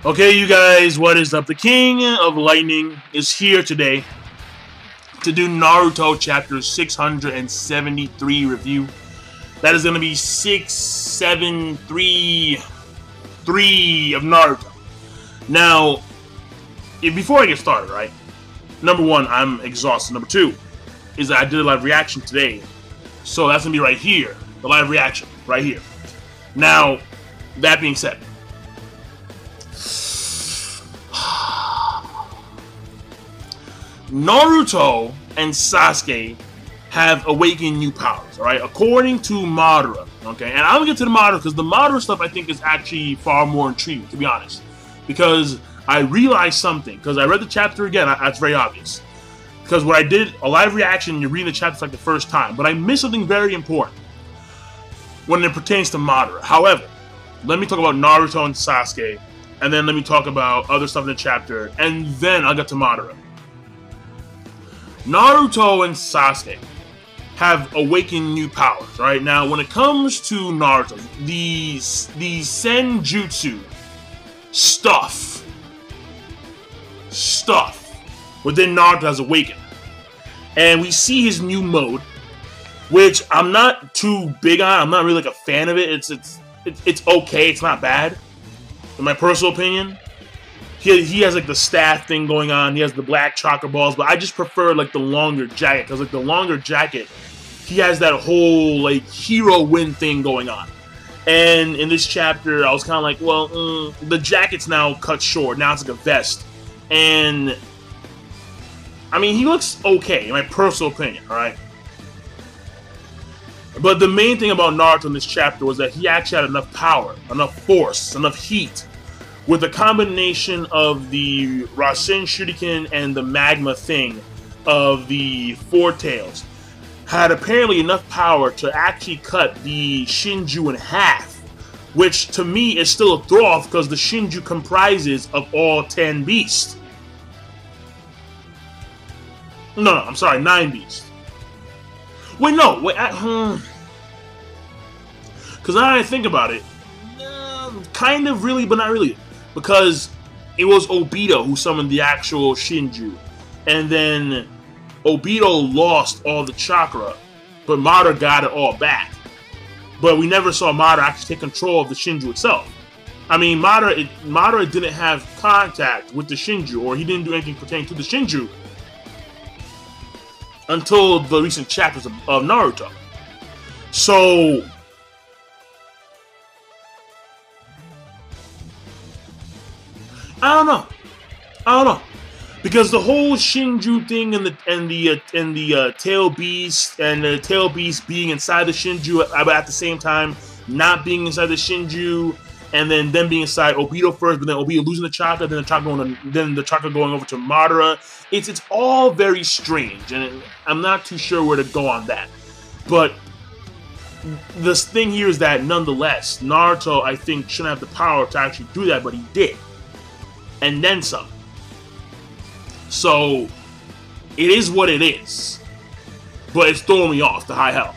Okay, you guys, what is up? The King of Lightning is here today to do Naruto chapter 673 review. That is going to be 6733 of Naruto. Now, before I get started, right? Number one, I'm exhausted. Number two is that I did a live reaction today. So that's going to be right here. The live reaction, right here. Now, that being said, Naruto and Sasuke have awakened new powers, alright? According to Madara, okay? And I'm gonna get to the Madara because the Madara stuff I think is actually far more intriguing, to be honest. Because I realized something, because I read the chapter again, that's very obvious. Because when I did a live reaction, you're reading the chapter for like the first time, but I missed something very important when it pertains to Madara. However, let me talk about Naruto and Sasuke, and then let me talk about other stuff in the chapter, and then I'll get to Madara. Naruto and Sasuke have awakened new powers, right? Now, when it comes to Naruto, the Senjutsu stuff within Naruto has awakened. And we see his new mode, which I'm not too big on. I'm not really like a fan of it. It's okay. It's not bad, in my personal opinion. He has like the staff thing going on. He has the black chakra balls, but I just prefer like the longer jacket because like the longer jacket, he has that whole like hero win thing going on. And in this chapter, I was kind of like, well, the jacket's now cut short. Now it's like a vest, and I mean he looks okay in my personal opinion, all right. But the main thing about Naruto in this chapter was that he actually had enough power, enough force, enough heat, with a combination of the Rasen Shuriken and the magma thing of the Four Tails, had apparently enough power to actually cut the Shinju in half, which to me is still a throw-off because the Shinju comprises of all 10 beasts. No, I'm sorry, 9 beasts. Wait, no, wait, because now I think about it, kind of really, but not really. Because it was Obito who summoned the actual Shinju. And then Obito lost all the chakra, but Madara got it all back. But we never saw Madara actually take control of the Shinju itself. I mean, Madara didn't have contact with the Shinju, or he didn't do anything pertaining to the Shinju until the recent chapters of Naruto. So I don't know, because the whole Shinju thing and the tail beast and the tail beast being inside the Shinju, but at the same time not being inside the Shinju, and then them being inside Obito first, but then Obito losing the chakra, then the chakra going over to Madara. It's all very strange, and I'm not too sure where to go on that. But this thing here is that nonetheless, Naruto I think shouldn't have the power to actually do that, but he did. And then some. So, it is what it is. But it's throwing me off to high hell.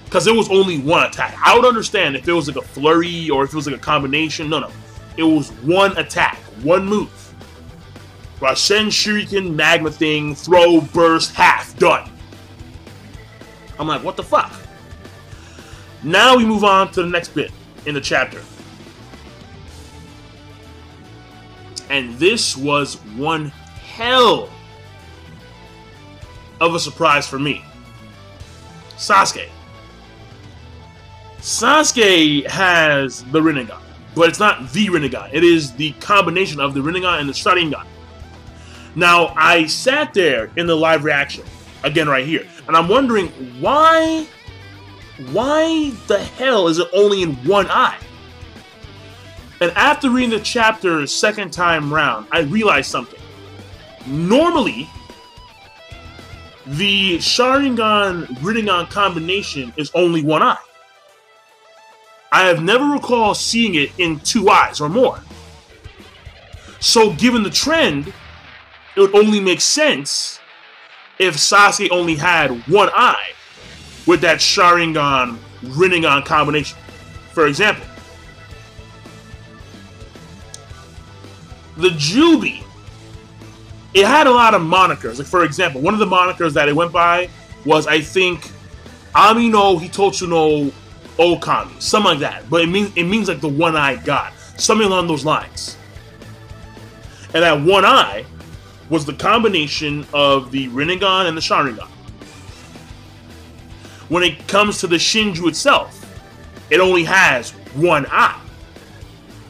Because it was only one attack. I would understand if it was like a flurry or if it was like a combination. No. It was one attack. One move. Rasen Shuriken, magma thing, throw, burst, half, done. I'm like, what the fuck? Now we move on to the next bit in the chapter. And this was one hell of a surprise for me. Sasuke. Sasuke has the Rinnegan, but it's not the Rinnegan. It is the combination of the Rinnegan and the Sharingan. Now, I sat there in the live reaction, again right here, and I'm wondering why the hell is it only in one eye? And after reading the chapter second time round, I realized something. Normally, the Sharingan-Rinnegan combination is only one eye. I have never recalled seeing it in 2 eyes or more. So given the trend, it would only make sense if Sasuke only had one eye with that Sharingan-Rinnegan combination. For example, The Jubi, it had a lot of monikers. Like, for example, one of the monikers that it went by was, I think, Ami no Hitotsu no Okami, something like that. But it means like the one-eyed god, something along those lines. And that one eye was the combination of the Rinnegan and the Sharingan. When it comes to the Shinju itself, it only has one eye.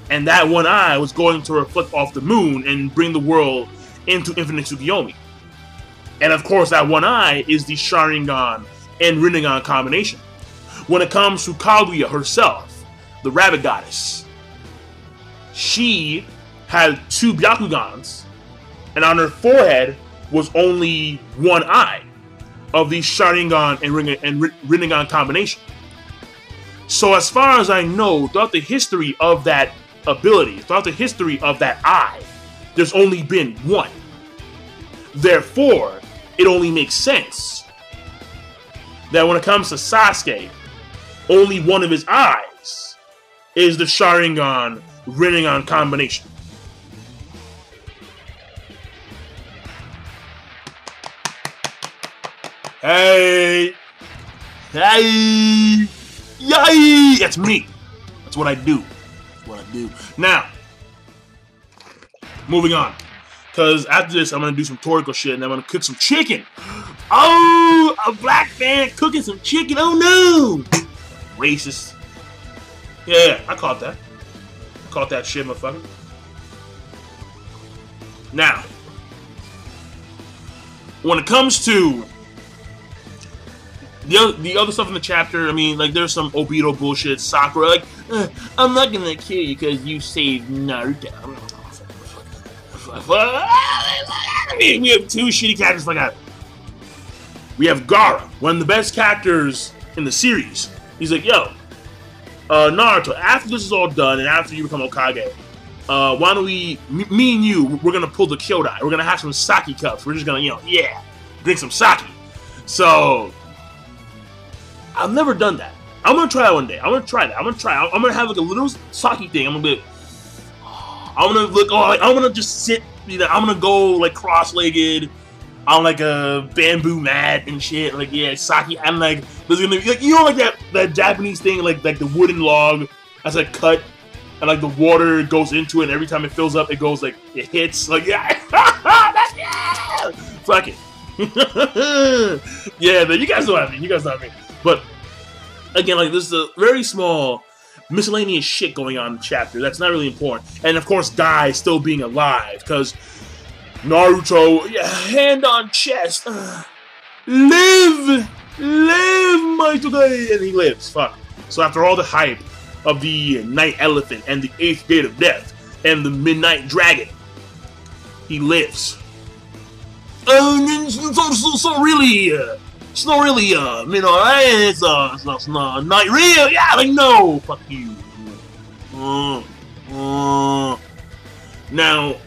And that one eye was going to reflect off the moon and bring the world into Infinite Tsukiyomi. And of course, that one eye is the Sharingan and Rinnegan combination. When it comes to Kaguya herself, the rabbit goddess, she had two Byakugans, and on her forehead was only one eye of the Sharingan and Rinnegan combination. So as far as I know, throughout the history of that ability, throughout the history of that eye, there's only been one. Therefore, it only makes sense that when it comes to Sasuke, only one of his eyes is the Sharingan Rinnegan combination. Hey! Hey! Yay! That's me. That's what I do. That's what I do. Now, moving on. Because after this, I'm going to do some Toriko shit and I'm going to cook some chicken. Oh! A black man cooking some chicken. Oh no! Racist. Yeah, I caught that. I caught that shit, motherfucker. Now, when it comes to the other stuff in the chapter, I mean, like, there's some Obito bullshit. Sakura, like, I'm not gonna kill you because you saved Naruto. We have two shitty characters like that. We have Gaara, one of the best characters in the series. He's like, yo, Naruto, after this is all done and after you become Hokage, why don't me and you, we're gonna pull the Kyodai. We're gonna have some sake cups. We're just gonna, yeah, drink some sake. So, I've never done that. I'm gonna try it one day. I'm gonna try that. I'm gonna have like a little sake thing. I'm gonna be, I'm gonna look, I'm gonna just sit, I'm gonna go like cross-legged on like a bamboo mat and shit. Like, yeah, sake. And like, there's gonna be like, like that Japanese thing, like the wooden log that's like cut, and like the water goes into it, and every time it fills up, it goes like, it hits. Like, yeah, yeah, fuck it. Yeah, but you guys know what I mean. You guys know what I mean. But again, like, there's a very small miscellaneous shit going on in the chapter that's not really important. And of course, Guy still being alive, because Naruto, yeah, hand on chest, live, my today, and he lives. Fuck. So after all the hype of the Night Elephant and the 8th Gate of Death and the Midnight Dragon, he lives. It's not really, it's not real. Yeah, like, no, fuck you. Now,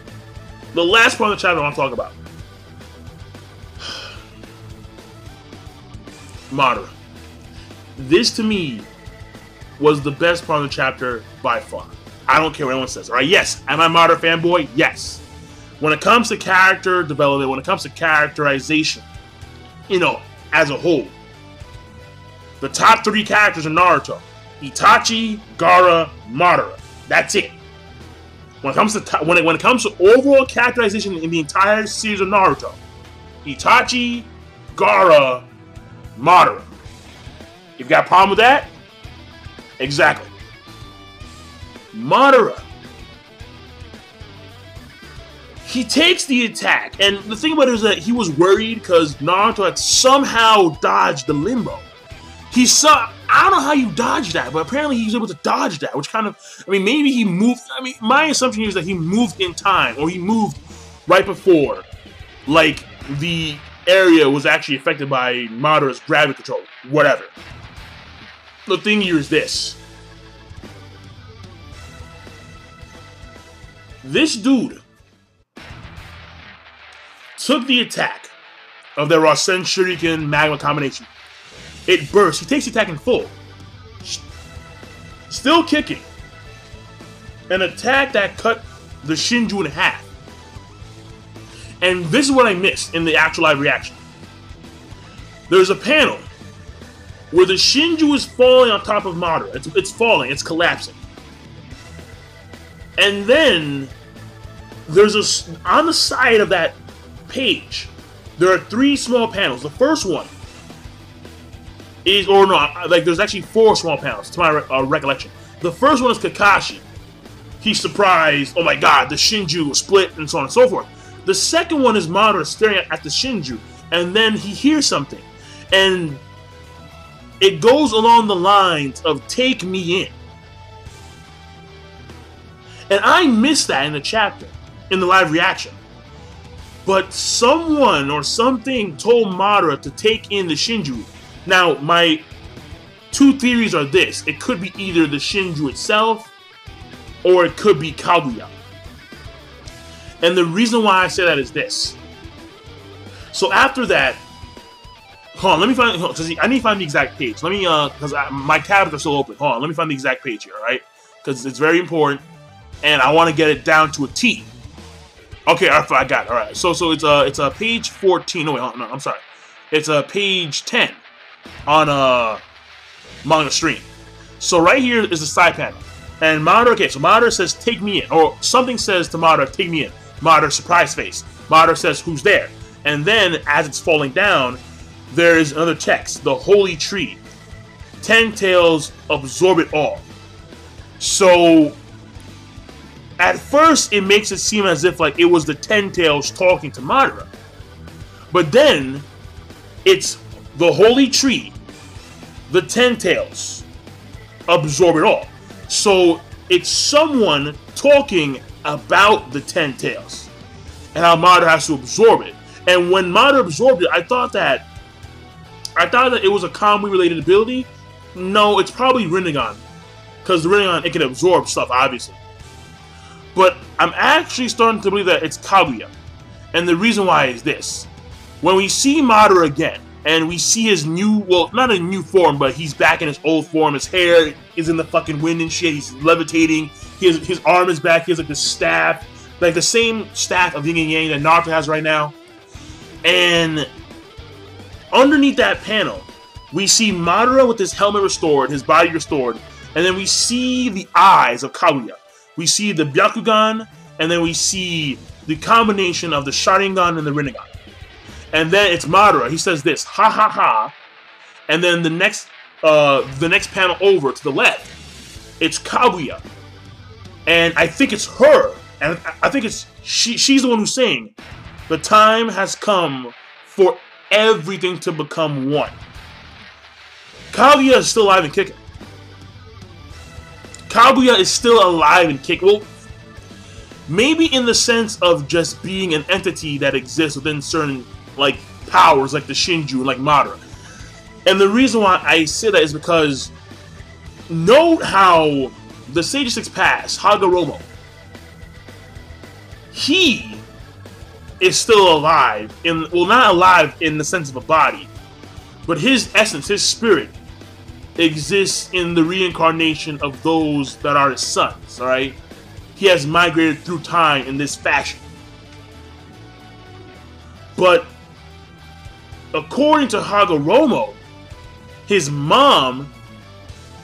the last part of the chapter I want to talk about, Madara. This to me was the best part of the chapter by far. I don't care what anyone says. All right, yes, am I a Madara fanboy? Yes. When it comes to character development, when it comes to characterization, as a whole, the top 3 characters are Naruto: Itachi, Gaara, Madara. That's it. When it comes to when it comes to overall characterization in the entire series of Naruto, Itachi, Gaara, Madara. You've got a problem with that? Exactly. Madara. He takes the attack, and the thing about it is that he was worried because Naruto had somehow dodged the limbo. I don't know how you dodged that, but apparently he was able to dodge that, which kind of, maybe he moved, my assumption is that he moved in time, or he moved right before, like, the area was actually affected by Madara's gravity control, whatever. The thing here is this. This dude took the attack of the Rasen Shuriken Magma combination. It bursts. He takes the attack in full. Still kicking. An attack that cut the Shinju in half. And this is what I missed in the actual live reaction. There's a panel where the Shinju is falling on top of Madara. It's falling, it's collapsing. And then there's on the side of that page, there are 3 small panels. The first one is, or no, like there's actually 4 small panels to my recollection. The first one is Kakashi. He's surprised, oh my god, the Shinju was split, and so on and so forth. The second one is Madara staring at the Shinju, and then he hears something. And it goes along the lines of, take me in. And I missed that in the chapter, in the live reaction. But someone or something told Madara to take in the Shinju. Now, my 2 theories are this. It could be either the Shinju itself, or it could be Kaguya. And the reason why I say that is this. So after that, hold on, let me find, because I need to find the exact page. Let me, because my tabs are still open. Hold on, let me find the exact page here, alright? Because it's very important, and I want to get it down to a T. Okay, I got it, alright. So it's a page 14, no wait, no, I'm sorry. It's a page 10 on Manga Stream. So right here is the side panel. And Madara, okay, so Madara says, take me in. Or something says to Madara, take me in. Madara, surprise face. Madara says, who's there? And then, as it's falling down, there is another text. The Holy Tree. 10 Tails absorb it all. So, at first, it makes it seem as if like it was the 10 Tails talking to Madara. But then, it's the Holy Tree, the 10 Tails absorb it all. So it's someone talking about the 10 Tails and how Madara has to absorb it. And when Madara absorbed it, I thought that it was a Kamui related ability. No, it's probably Rinnegan, because the Rinnegan, it can absorb stuff, obviously. But I'm actually starting to believe that it's Kaguya. And the reason why is this. When we see Madara again, and we see his new, well, not a new form, but he's back in his old form. His hair is in the fucking wind and shit. He's levitating. His arm is back. He has like the staff. Like the same staff of Yin and Yang that Naruto has right now. And underneath that panel, we see Madara with his helmet restored, his body restored. And then we see the eyes of Kaguya. We see the Byakugan, and then we see the combination of the Sharingan and the Rinnegan. And then it's Madara. He says this, ha ha ha. And then the next panel over to the left, it's Kaguya. And I think it's her. And I think it's she's the one who's saying, the time has come for everything to become one. Kaguya is still alive and kicking. Kaguya is still alive and kicking. Well, maybe in the sense of just being an entity that exists within certain like powers, like the Shinju, like Madara. And the reason why I say that is because note how the Sage 6 Pass, Hagoromo, he is still alive, well, not alive in the sense of a body, but his essence, his spirit, exists in the reincarnation of those that are his sons, alright? He has migrated through time in this fashion. But according to Hagoromo, his mom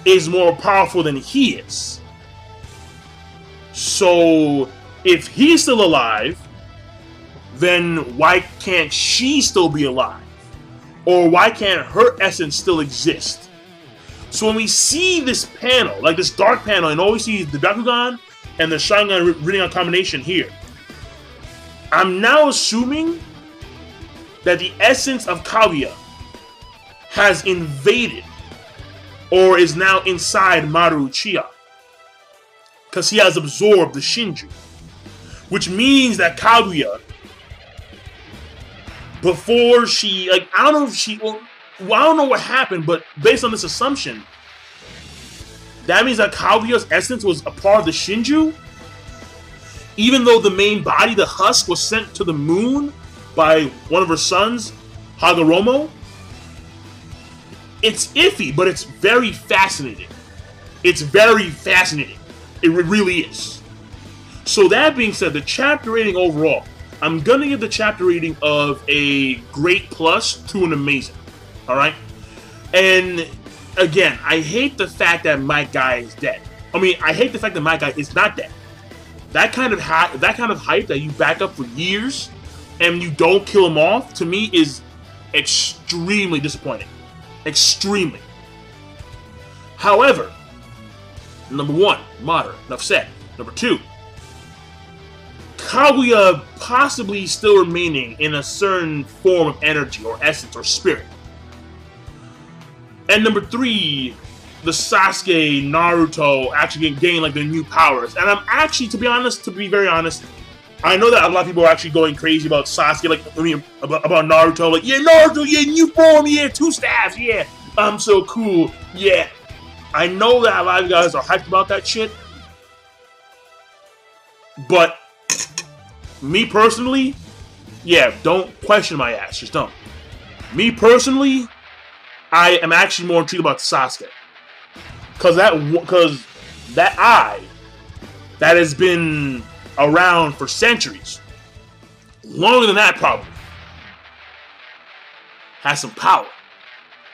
is more powerful than he is. So, if he's still alive, then why can't she still be alive? Or why can't her essence still exist? So when we see this panel, like this dark panel, and all we see is the Byakugan and the Sharingan Rinnegan combination here, I'm now assuming that the essence of Kaguya has invaded or is now inside Maru Uchiha, because he has absorbed the Shinju, which means that Kaguya, before she, like, I don't know if she, well, I don't know what happened, but based on this assumption, that means that Kaguya's essence was a part of the Shinju, even though the main body, the husk, was sent to the moon by one of her sons, Hagoromo. It's iffy, but it's very fascinating. It's very fascinating. It really is. So that being said, the chapter rating overall, I'm gonna give the chapter rating of a great plus to an amazing. All right, and again, I hate the fact that my guy is dead. I mean, I hate the fact that my guy is not dead. That kind of hype that you back up for years and you don't kill him off, to me, is extremely disappointing. Extremely. However, number one, Madara, enough said. Number two, Kaguya possibly still remaining in a certain form of energy or essence or spirit. And number three, the Sasuke, Naruto actually getting like their new powers. And I'm actually, to be very honest, I know that a lot of people are actually going crazy about Sasuke, like, I mean, about Naruto, like, yeah, Naruto, yeah, new form, yeah, 2 staffs, yeah, I'm so cool, yeah. I know that a lot of you guys are hyped about that shit, but me personally, yeah, don't question my ass, just don't. Me personally, I am actually more intrigued about Sasuke, because that eye that has been around for centuries, longer than that probably, has some power,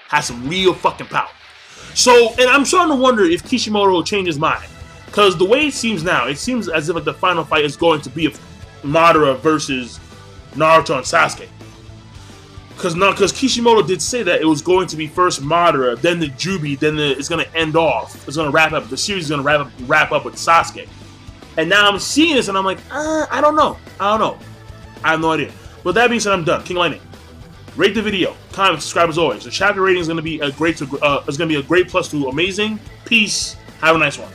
has some real fucking power. So, and I'm starting to wonder if Kishimoto will change his mind, because the way it seems now, it seems as if like the final fight is going to be Madara versus Naruto and Sasuke. Because Kishimoto did say that it was going to be first Madara, then the Jubi, then it's going to end off. It's going to wrap up. The series is going to wrap up with Sasuke. And now I'm seeing this and I'm like, I don't know. I have no idea. But that being said, I'm done. King Lightning, rate the video, comment, subscribe as always. The chapter rating is going to be a great plus to amazing. Peace. Have a nice one.